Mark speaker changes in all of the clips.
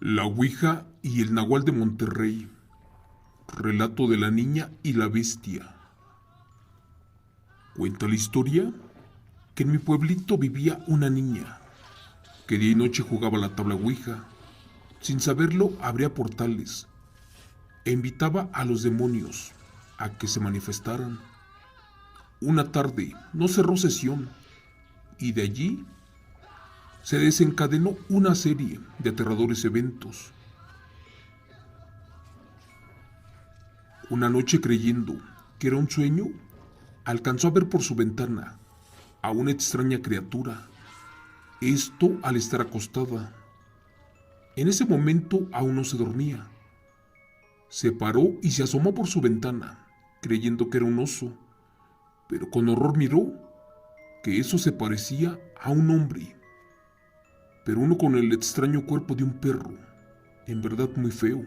Speaker 1: La Ouija y el Nahual de Monterrey. Relato de la niña y la bestia. Cuenta la historia que en mi pueblito vivía una niña que día y noche jugaba a la tabla Ouija. Sin saberlo, abría portales e invitaba a los demonios a que se manifestaran. Una tarde no cerró sesión y de allí se desencadenó una serie de aterradores eventos. Una noche, creyendo que era un sueño, alcanzó a ver por su ventana a una extraña criatura. Esto al estar acostada. En ese momento aún no se dormía. Se paró y se asomó por su ventana, creyendo que era un oso, pero con horror miró que eso se parecía a un hombre, pero uno con el extraño cuerpo de un perro, en verdad muy feo.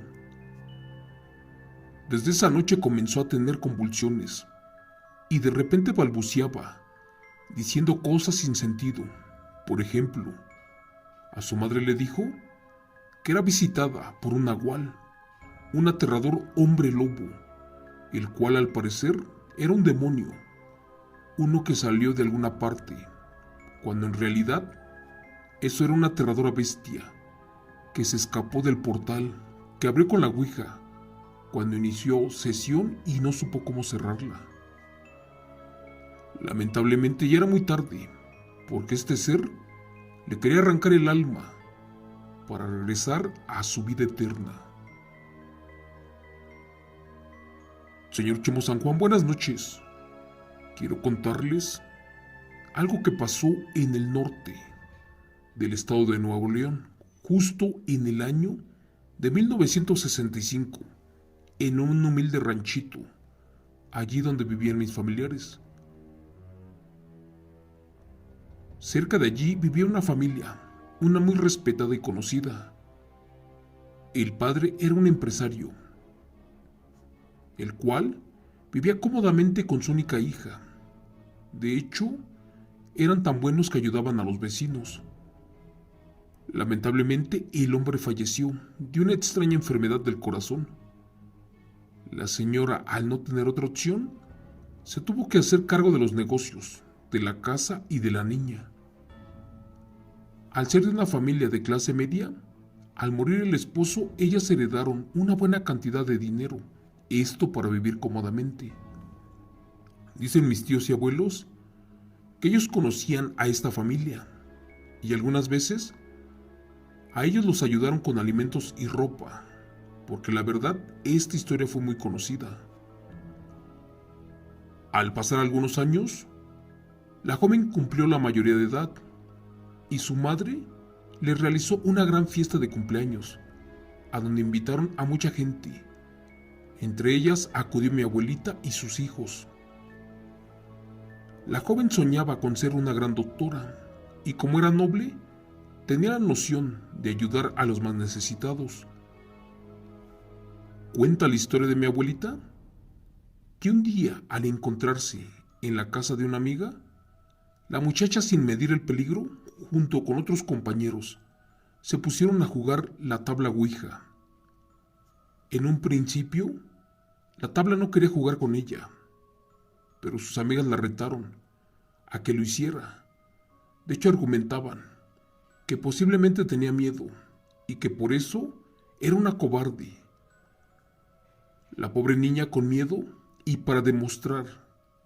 Speaker 1: Desde esa noche comenzó a tener convulsiones y de repente balbuceaba, diciendo cosas sin sentido. Por ejemplo, a su madre le dijo que era visitada por un nahual, un aterrador hombre lobo, el cual al parecer era un demonio, uno que salió de alguna parte, cuando en realidad eso era una aterradora bestia que se escapó del portal que abrió con la Ouija cuando inició sesión y no supo cómo cerrarla. Lamentablemente ya era muy tarde, porque este ser le quería arrancar el alma para regresar a su vida eterna. Señor Chemo San Juan, buenas noches. Quiero contarles algo que pasó en el norte del estado de Nuevo León, justo en el año de 1965, en un humilde ranchito, allí donde vivían mis familiares. Cerca de allí vivía una familia, una muy respetada y conocida. El padre era un empresario, el cual vivía cómodamente con su única hija. De hecho, eran tan buenos que ayudaban a los vecinos. Lamentablemente, el hombre falleció de una extraña enfermedad del corazón. La señora, al no tener otra opción, se tuvo que hacer cargo de los negocios, de la casa y de la niña. Al ser de una familia de clase media, al morir el esposo, ellas heredaron una buena cantidad de dinero, esto para vivir cómodamente. Dicen mis tíos y abuelos que ellos conocían a esta familia y algunas veces a ellos los ayudaron con alimentos y ropa, porque la verdad esta historia fue muy conocida. Al pasar algunos años, la joven cumplió la mayoría de edad y su madre le realizó una gran fiesta de cumpleaños, a donde invitaron a mucha gente. Entre ellas acudió mi abuelita y sus hijos. La joven soñaba con ser una gran doctora y como era noble, tenía la noción de ayudar a los más necesitados. Cuenta la historia de mi abuelita que un día, al encontrarse en la casa de una amiga, la muchacha, sin medir el peligro, junto con otros compañeros, se pusieron a jugar la tabla Ouija. En un principio, la tabla no quería jugar con ella, pero sus amigas la retaron a que lo hiciera. De hecho, argumentaban que posiblemente tenía miedo y que por eso era una cobarde. La pobre niña, con miedo y para demostrar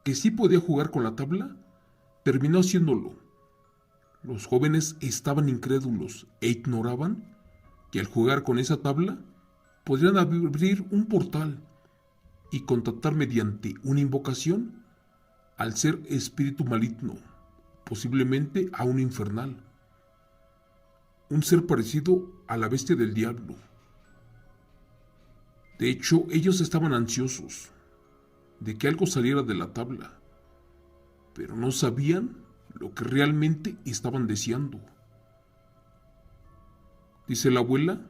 Speaker 1: que sí podía jugar con la tabla, terminó haciéndolo. Los jóvenes estaban incrédulos e ignoraban que al jugar con esa tabla podrían abrir un portal y contactar mediante una invocación al ser espíritu maligno, posiblemente a un infernal, un ser parecido a la bestia del diablo. De hecho, ellos estaban ansiosos de que algo saliera de la tabla, pero no sabían lo que realmente estaban deseando. Dice la abuela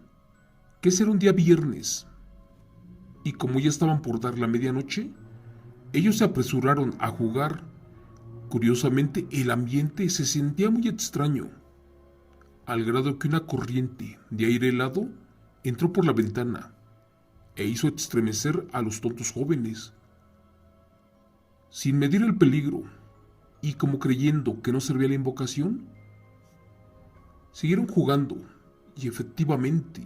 Speaker 1: que ese era un día viernes, y como ya estaban por dar la medianoche, ellos se apresuraron a jugar. Curiosamente, el ambiente se sentía muy extraño, al grado que una corriente de aire helado entró por la ventana e hizo estremecer a los tontos jóvenes. Sin medir el peligro y como creyendo que no servía la invocación, siguieron jugando y efectivamente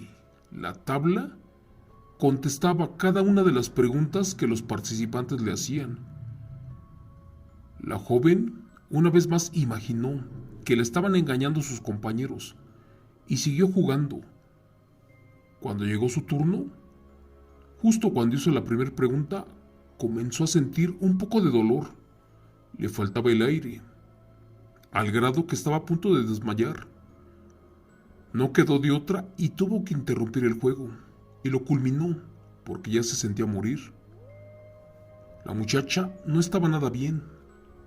Speaker 1: la tabla contestaba cada una de las preguntas que los participantes le hacían. La joven una vez más imaginó que le estaban engañando sus compañeros y siguió jugando. Cuando llegó su turno, justo cuando hizo la primera pregunta, comenzó a sentir un poco de dolor. Le faltaba el aire, al grado que estaba a punto de desmayar. No quedó de otra y tuvo que interrumpir el juego, y lo culminó porque ya se sentía morir. La muchacha no estaba nada bien.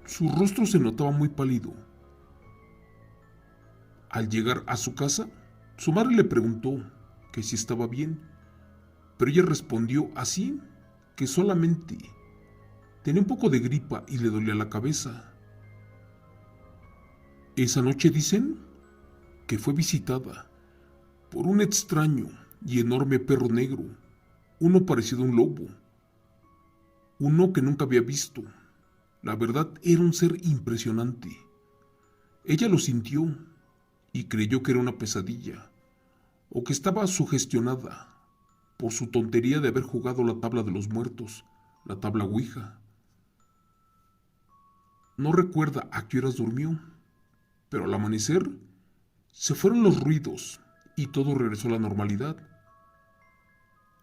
Speaker 1: Su rostro se notaba muy pálido. Al llegar a su casa, su madre le preguntó que si estaba bien, pero ella respondió así que solamente tenía un poco de gripa y le dolía la cabeza. Esa noche dicen que fue visitada por un extraño y enorme perro negro, uno parecido a un lobo, uno que nunca había visto. La verdad era un ser impresionante. Ella lo sintió y creyó que era una pesadilla, o que estaba sugestionada por su tontería de haber jugado la tabla de los muertos, la tabla Ouija. No recuerda a qué horas durmió, pero al amanecer se fueron los ruidos y todo regresó a la normalidad.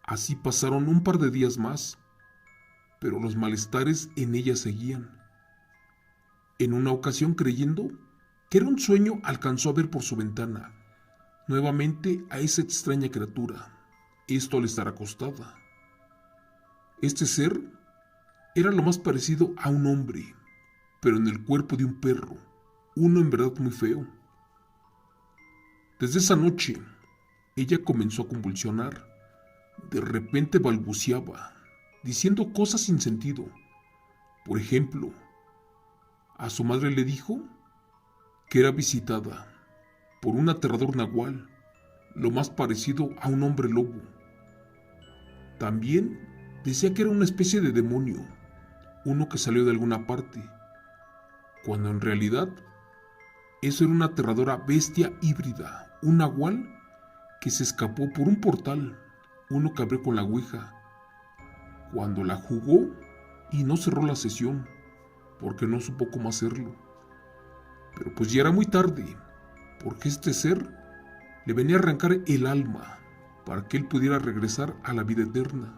Speaker 1: Así pasaron un par de días más, pero los malestares en ella seguían. En una ocasión, creyendo que era un sueño, alcanzó a ver por su ventana nuevamente a esa extraña criatura, esto al estar acostada. Este ser era lo más parecido a un hombre, pero en el cuerpo de un perro, uno en verdad muy feo. Desde esa noche, ella comenzó a convulsionar. De repente balbuceaba, diciendo cosas sin sentido. Por ejemplo, a su madre le dijo que era visitada por un aterrador nahual, lo más parecido a un hombre lobo. También decía que era una especie de demonio, uno que salió de alguna parte, cuando en realidad eso era una aterradora bestia híbrida, un nahual que se escapó por un portal, uno que abrió con la ouija, cuando la jugó y no cerró la sesión, porque no supo cómo hacerlo. Pero pues ya era muy tarde, porque este ser le venía a arrancar el alma para que él pudiera regresar a la vida eterna.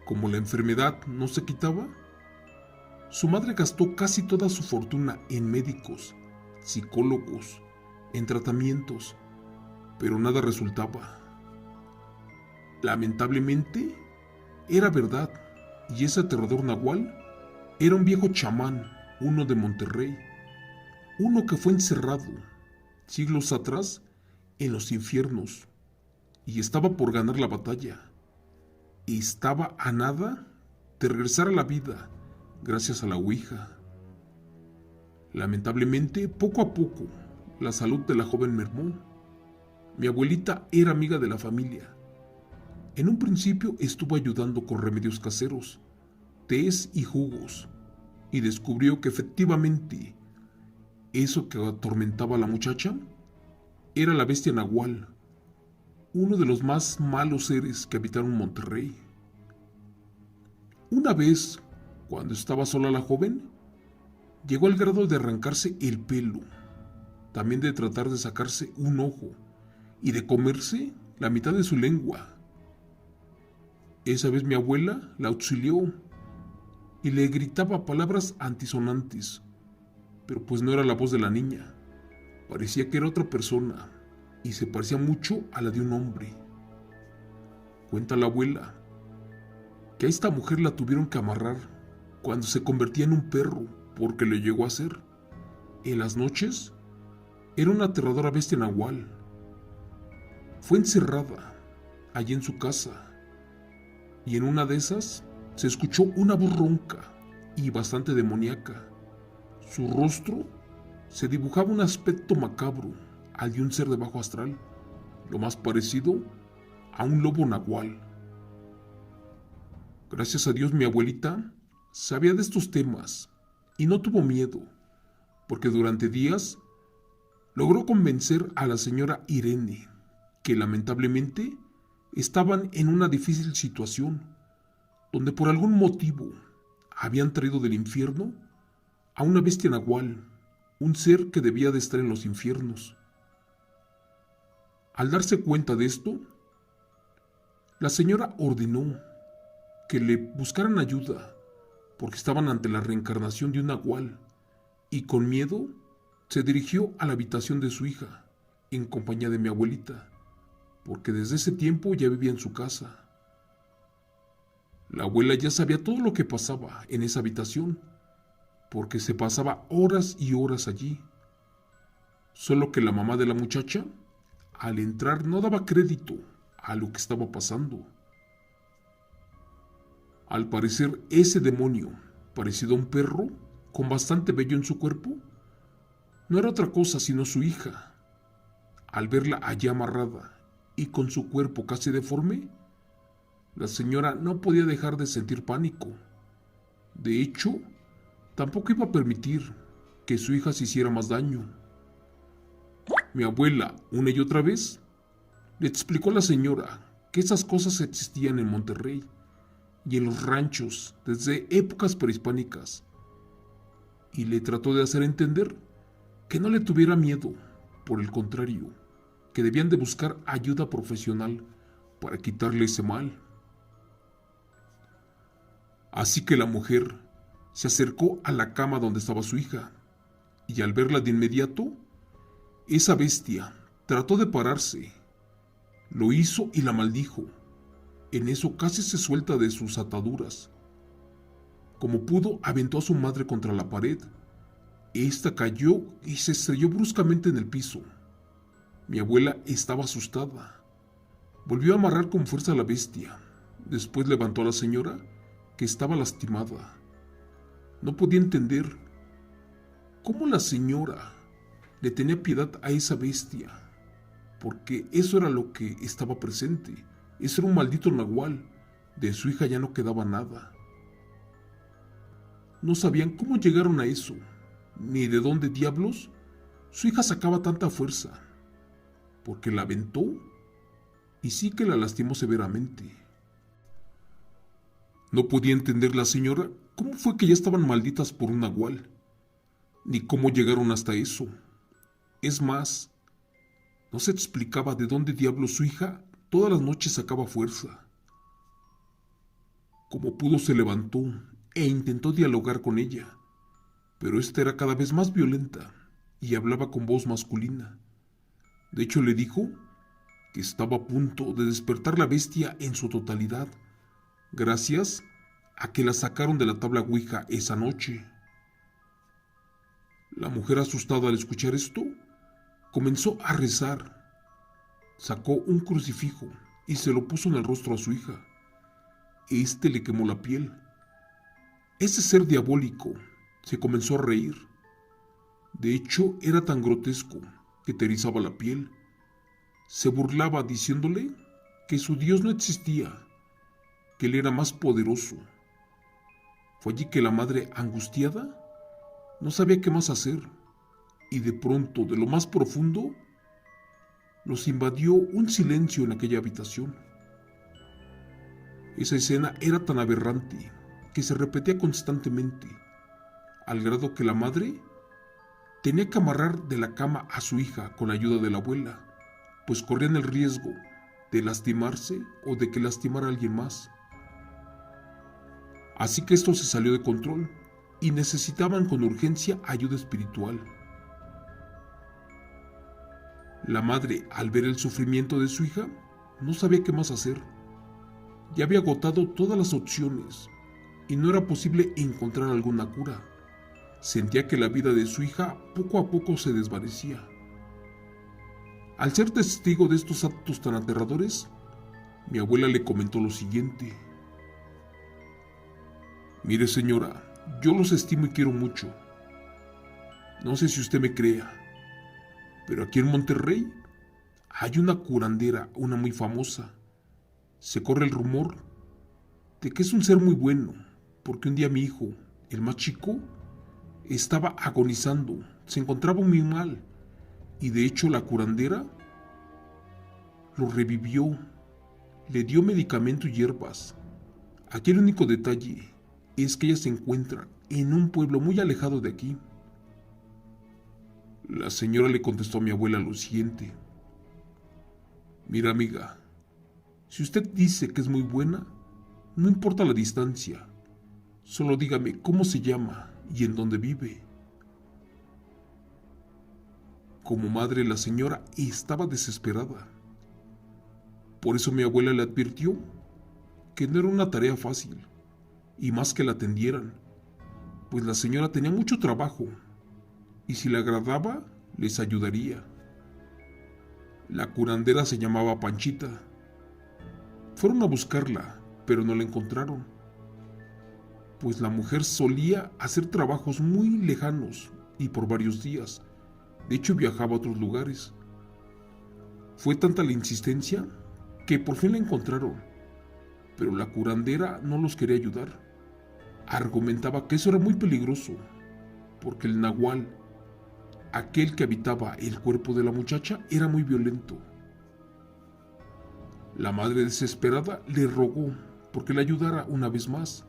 Speaker 1: Como la enfermedad no se quitaba, su madre gastó casi toda su fortuna en médicos, psicólogos, en tratamientos, pero nada resultaba. Lamentablemente, era verdad, y ese aterrador nahual era un viejo chamán, uno de Monterrey, uno que fue encerrado siglos atrás en los infiernos y estaba por ganar la batalla. Estaba a nada de regresar a la vida gracias a la ouija. Lamentablemente, poco a poco, la salud de la joven mermó. Mi abuelita era amiga de la familia. En un principio estuvo ayudando con remedios caseros, tés y jugos, y descubrió que efectivamente eso que atormentaba a la muchacha era la bestia nahual, uno de los más malos seres que habitaron Monterrey. Una vez, cuando estaba sola la joven, llegó al grado de arrancarse el pelo, también de tratar de sacarse un ojo y de comerse la mitad de su lengua. Esa vez mi abuela la auxilió y le gritaba palabras antisonantes, pero pues no era la voz de la niña. Parecía que era otra persona y se parecía mucho a la de un hombre. Cuenta la abuela que a esta mujer la tuvieron que amarrar cuando se convertía en un perro porque le llegó a hacer. En las noches era una aterradora bestia nahual. Fue encerrada allí en su casa y en una de esas se escuchó una voz ronca y bastante demoníaca. Su rostro se dibujaba un aspecto macabro al de un ser de bajo astral, lo más parecido a un lobo nahual. Gracias a Dios mi abuelita sabía de estos temas y no tuvo miedo, porque durante días logró convencer a la señora Irene, que lamentablemente estaban en una difícil situación, donde por algún motivo habían traído del infierno a una bestia nahual, un ser que debía de estar en los infiernos. Al darse cuenta de esto, la señora ordenó que le buscaran ayuda, porque estaban ante la reencarnación de un nahual, y con miedo se dirigió a la habitación de su hija, en compañía de mi abuelita, porque desde ese tiempo ya vivía en su casa. La abuela ya sabía todo lo que pasaba en esa habitación, porque se pasaba horas y horas allí. Solo que la mamá de la muchacha, al entrar, no daba crédito a lo que estaba pasando. Al parecer, ese demonio, parecido a un perro, con bastante vello en su cuerpo, no era otra cosa sino su hija. Al verla allí amarrada y con su cuerpo casi deforme, la señora no podía dejar de sentir pánico. De hecho, tampoco iba a permitir que su hija se hiciera más daño. Mi abuela, una y otra vez, le explicó a la señora que esas cosas existían en Monterrey y en los ranchos desde épocas prehispánicas, y le trató de hacer entender que no le tuviera miedo, por el contrario, que debían de buscar ayuda profesional para quitarle ese mal. Así que la mujer se acercó a la cama donde estaba su hija, y al verla de inmediato, esa bestia trató de pararse. Lo hizo y la maldijo. En eso casi se suelta de sus ataduras. Como pudo, aventó a su madre contra la pared. Esta cayó y se estrelló bruscamente en el piso. Mi abuela estaba asustada. Volvió a amarrar con fuerza a la bestia. Después levantó a la señora, que estaba lastimada. No podía entender cómo la señora le tenía piedad a esa bestia, porque eso era lo que estaba presente. Ese era un maldito nahual. De su hija ya no quedaba nada. No sabían cómo llegaron a eso, ni de dónde diablos su hija sacaba tanta fuerza, porque la aventó y sí que la lastimó severamente. No podía entender la señora cómo fue que ya estaban malditas por un nahual, ni cómo llegaron hasta eso. Es más, no se explicaba de dónde diablos su hija todas las noches sacaba fuerza. Como pudo se levantó e intentó dialogar con ella, pero esta era cada vez más violenta y hablaba con voz masculina. De hecho, le dijo que estaba a punto de despertar la bestia en su totalidad, gracias a que la sacaron de la tabla Ouija esa noche. La mujer, asustada al escuchar esto, comenzó a rezar. Sacó un crucifijo y se lo puso en el rostro a su hija. Este le quemó la piel. Ese ser diabólico se comenzó a reír. De hecho, era tan grotesco que te erizaba la piel. Se burlaba diciéndole que su Dios no existía, que él era más poderoso. Fue allí que la madre, angustiada, no sabía qué más hacer, y de pronto, de lo más profundo, los invadió un silencio en aquella habitación. Esa escena era tan aberrante que se repetía constantemente, al grado que la madre tenía que amarrar de la cama a su hija con la ayuda de la abuela, pues corrían el riesgo de lastimarse o de que lastimara a alguien más. Así que esto se salió de control y necesitaban con urgencia ayuda espiritual. La madre, al ver el sufrimiento de su hija, no sabía qué más hacer. Ya había agotado todas las opciones y no era posible encontrar alguna cura. Sentía que la vida de su hija poco a poco se desvanecía. Al ser testigo de estos actos tan aterradores, mi abuela le comentó lo siguiente: «Mire, señora, yo los estimo y quiero mucho. No sé si usted me crea, pero aquí en Monterrey hay una curandera, una muy famosa. Se corre el rumor de que es un ser muy bueno, porque un día mi hijo, el más chico, estaba agonizando, se encontraba muy mal, y de hecho la curandera lo revivió, le dio medicamento y hierbas. Aquí el único detalle es que ella se encuentra en un pueblo muy alejado de aquí. La señora le contestó a mi abuela lo siguiente: mira, amiga, si usted dice que es muy buena, no importa la distancia, solo dígame cómo se llama y en dónde vive. Como madre, la señora estaba desesperada. Por eso mi abuela le advirtió que no era una tarea fácil, y más que la atendieran, pues la señora tenía mucho trabajo, y si le agradaba, les ayudaría. La curandera se llamaba Panchita. Fueron a buscarla, pero no la encontraron, pues la mujer solía hacer trabajos muy lejanos y por varios días. De hecho, viajaba a otros lugares. Fue tanta la insistencia que por fin la encontraron, pero la curandera no los quería ayudar. Argumentaba que eso era muy peligroso, porque el nahual, aquel que habitaba el cuerpo de la muchacha, era muy violento. La madre, desesperada, le rogó porque le ayudara una vez más,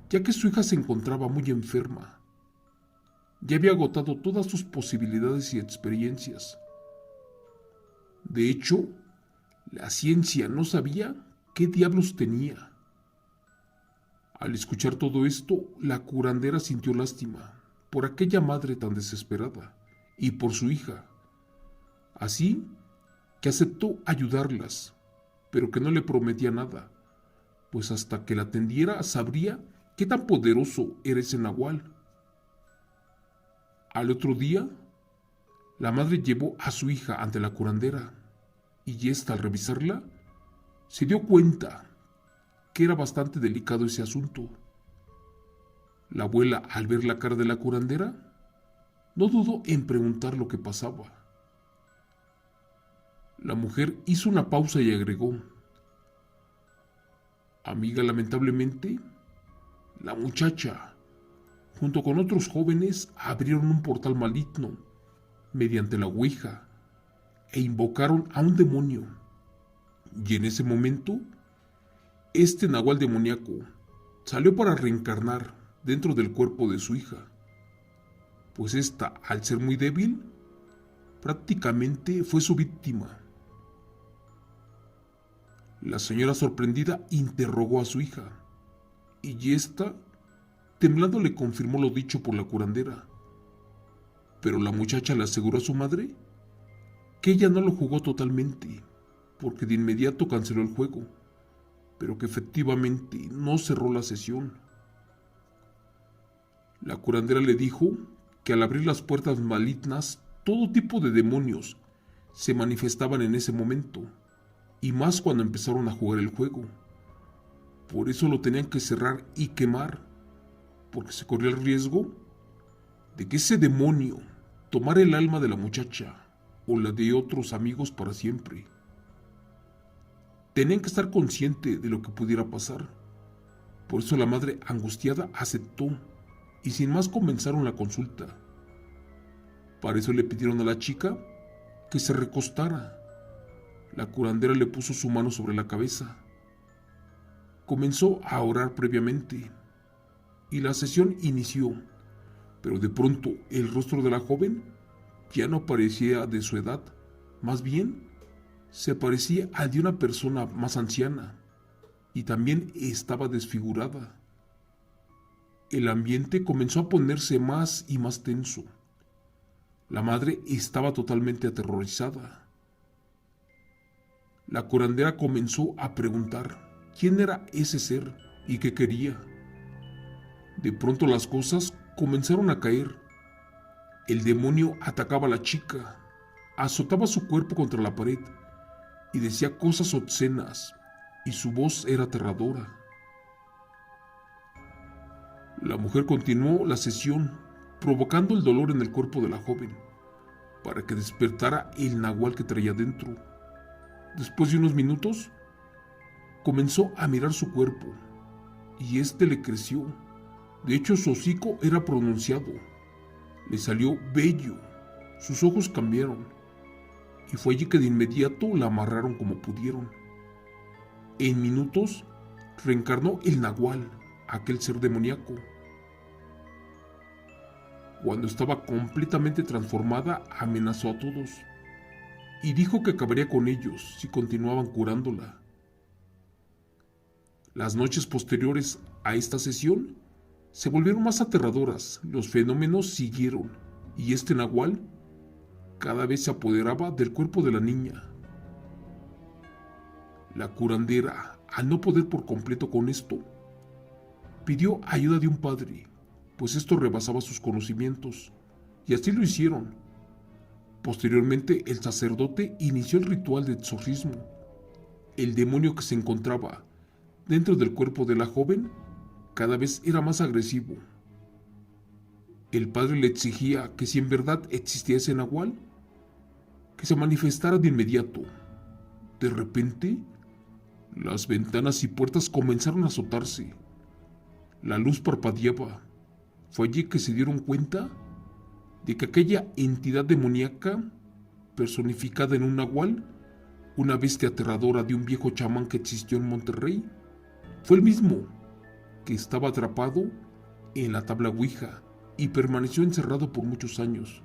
Speaker 1: ya que su hija se encontraba muy enferma. Ya había agotado todas sus posibilidades y experiencias. De hecho, la ciencia no sabía qué diablos tenía. Al escuchar todo esto, la curandera sintió lástima por aquella madre tan desesperada y por su hija. Así que aceptó ayudarlas, pero que no le prometía nada, pues hasta que la atendiera sabría qué tan poderoso era ese nahual. Al otro día, la madre llevó a su hija ante la curandera, y ésta, al revisarla, se dio cuenta que era bastante delicado ese asunto. La abuela, al ver la cara de la curandera, no dudó en preguntar lo que pasaba. La mujer hizo una pausa y agregó: amiga, lamentablemente, la muchacha, junto con otros jóvenes, abrieron un portal maligno mediante la ouija e invocaron a un demonio. Y en ese momento, este nahual demoníaco salió para reencarnar dentro del cuerpo de su hija, pues ésta, al ser muy débil, prácticamente fue su víctima. La señora, sorprendida, interrogó a su hija, y ésta, temblando, le confirmó lo dicho por la curandera. Pero la muchacha le aseguró a su madre que ella no lo jugó totalmente, porque de inmediato canceló el juego, pero que efectivamente no cerró la sesión. La curandera le dijo que al abrir las puertas malignas, todo tipo de demonios se manifestaban en ese momento, y más cuando empezaron a jugar el juego. Por eso lo tenían que cerrar y quemar, porque se corría el riesgo de que ese demonio tomara el alma de la muchacha o la de otros amigos para siempre. Tenían que estar conscientes de lo que pudiera pasar. Por eso la madre, angustiada, aceptó, y sin más comenzaron la consulta. Para eso le pidieron a la chica que se recostara. La curandera le puso su mano sobre la cabeza. Comenzó a orar previamente, y la sesión inició, pero de pronto el rostro de la joven ya no parecía de su edad, más bien se parecía al de una persona más anciana, y también estaba desfigurada. El ambiente comenzó a ponerse más y más tenso. La madre estaba totalmente aterrorizada. La curandera comenzó a preguntar quién era ese ser y qué quería. De pronto las cosas comenzaron a caer. El demonio atacaba a la chica, azotaba su cuerpo contra la pared y decía cosas obscenas, y su voz era aterradora. La mujer continuó la sesión, provocando el dolor en el cuerpo de la joven, para que despertara el nahual que traía dentro. Después de unos minutos, comenzó a mirar su cuerpo, y este le creció. De hecho, su hocico era pronunciado, le salió vello, sus ojos cambiaron, y fue allí que de inmediato la amarraron como pudieron. En minutos, reencarnó el nahual, aquel ser demoníaco. Cuando estaba completamente transformada, amenazó a todos y dijo que acabaría con ellos si continuaban curándola. Las noches posteriores a esta sesión se volvieron más aterradoras, los fenómenos siguieron y este nahual cada vez se apoderaba del cuerpo de la niña. La curandera, al no poder por completo con esto, pidió ayuda de un padre, pues esto rebasaba sus conocimientos, y así lo hicieron. Posteriormente, el sacerdote inició el ritual de exorcismo. El demonio que se encontraba dentro del cuerpo de la joven cada vez era más agresivo. El padre le exigía que si en verdad existía ese nahual, que se manifestara de inmediato. De repente, las ventanas y puertas comenzaron a azotarse. La luz parpadeaba. Fue allí que se dieron cuenta de que aquella entidad demoníaca, personificada en un nahual, una bestia aterradora de un viejo chamán que existió en Monterrey, fue el mismo que estaba atrapado en la tabla Ouija y permaneció encerrado por muchos años.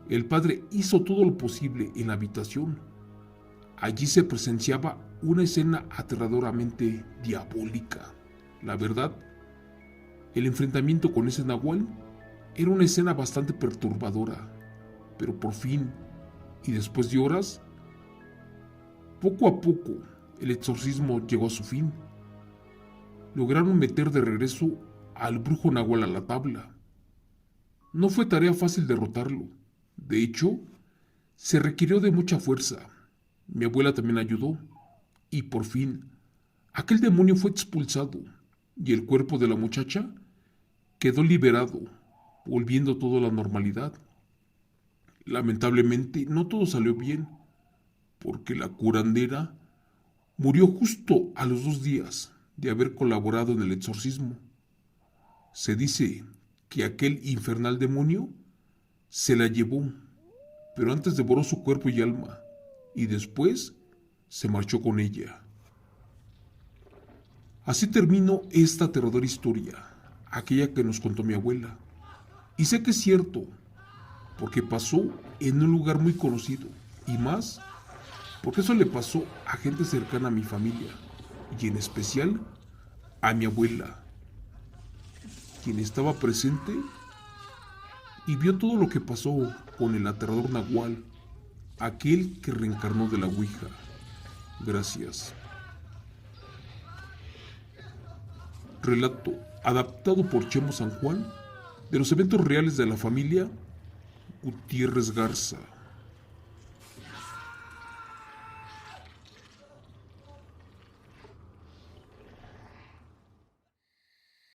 Speaker 1: El padre hizo todo lo posible en la habitación. Allí se presenciaba una escena aterradoramente diabólica. La verdad, el enfrentamiento con ese nahual era una escena bastante perturbadora, pero por fin, y después de horas, poco a poco, el exorcismo llegó a su fin. Lograron meter de regreso al brujo nahual a la tabla. No fue tarea fácil derrotarlo. De hecho, se requirió de mucha fuerza. Mi abuela también ayudó, y por fin, aquel demonio fue expulsado, y el cuerpo de la muchacha quedó liberado, volviendo todo a la normalidad. Lamentablemente, no todo salió bien, porque la curandera murió justo a los 2 días de haber colaborado en el exorcismo. Se dice que aquel infernal demonio se la llevó, pero antes devoró su cuerpo y alma, y después se marchó con ella. Así terminó esta aterradora historia, aquella que nos contó mi abuela. Y sé que es cierto, porque pasó en un lugar muy conocido, y más, porque eso le pasó a gente cercana a mi familia, y en especial a mi abuela, quien estaba presente y vio todo lo que pasó con el aterrador nahual, aquel que reencarnó de la Ouija. Gracias. Relato adaptado por Chemo San Juan de los eventos reales de la familia Gutiérrez Garza.